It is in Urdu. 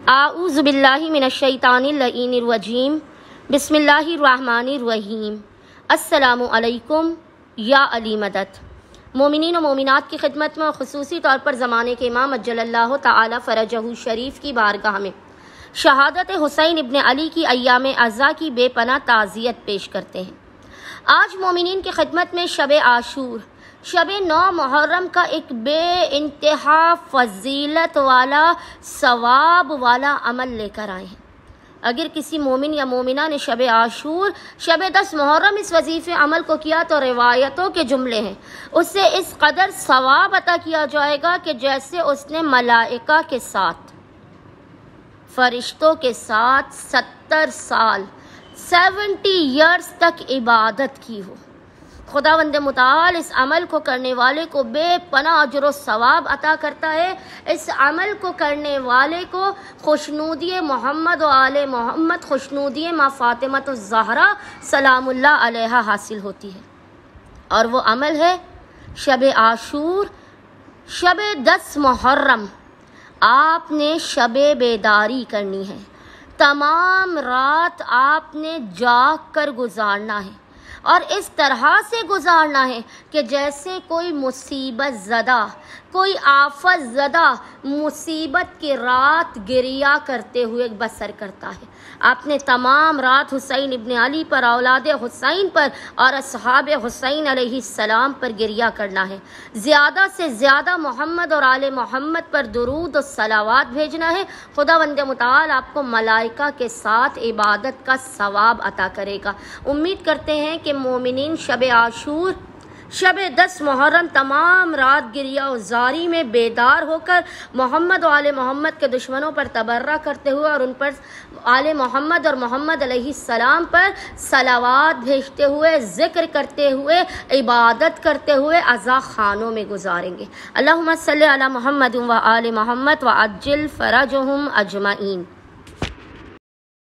اعوذ باللہ من الشیطان اللعین الرجیم بسم اللہ الرحمن الرحیم السلام علیکم یا علی مدد۔ مومنین و مومنات کی خدمت میں اور خصوصی طور پر زمانے کے امام اجل اللہ تعالی فرجہ شریف کی بارگاہ میں شہادت حسین ابن علی کی ایام عزا کی بے پناہ تعزیت پیش کرتے ہیں۔ آج مومنین کی خدمت میں شب عاشور، شب 9 محرم کا ایک بے انتہا فضیلت والا ثواب والا عمل لے کر آئے ہیں۔ اگر کسی مومن یا مومنہ نے شب عاشور، شب 10 محرم اس وظیفے عمل کو کیا تو روایتوں کے جملے ہیں، اس سے اس قدر ثواب عطا کیا جائے گا کہ جیسے اس نے ملائکہ کے ساتھ، فرشتوں کے ساتھ 70 سال 70 ایئرز تک عبادت کی ہو۔ خداوند متعال اس عمل کو کرنے والے کو بے پناہ اجر و ثواب عطا کرتا ہے۔ اس عمل کو کرنے والے کو خوشنودی محمد و آل محمد، خوشنودی ماں فاطمۃ الزہرا سلام اللہ علیہا حاصل ہوتی ہے، اور وہ عمل ہے شب عاشور، شب 10 محرم۔ آپ نے شب بیداری کرنی ہے، تمام رات آپ نے جاگ کر گزارنا ہے، اور اس طرح سے گزارنا ہے کہ جیسے کوئی مصیبت زدہ، کوئی آفت زدہ مصیبت کی رات گریہ کرتے ہوئے بسر کرتا ہے۔ آپ نے تمام رات حسین ابن علی پر، اولاد حسین پر اور اصحاب حسین علیہ السلام پر گریہ کرنا ہے۔ زیادہ سے زیادہ محمد اور آل محمد پر درود و صلوات بھیجنا ہے۔ خداوند متعال آپ کو ملائکہ کے ساتھ عبادت کا ثواب عطا کرے گا۔ امید کرتے ہیں کہ مومنین شب عاشور، شب 10 محرم تمام رات گریہ و زاری میں بیدار ہو کر محمد و آل محمد کے دشمنوں پر تبرہ کرتے ہوئے اور ان پر آل محمد اور محمد علیہ السلام پر صلوات بھیجتے ہوئے، ذکر کرتے ہوئے، عبادت کرتے ہوئے عزا خانوں میں گزاریں گے۔ اللہم صلی علی محمد و آل محمد وعجل فرجہم اجمعین۔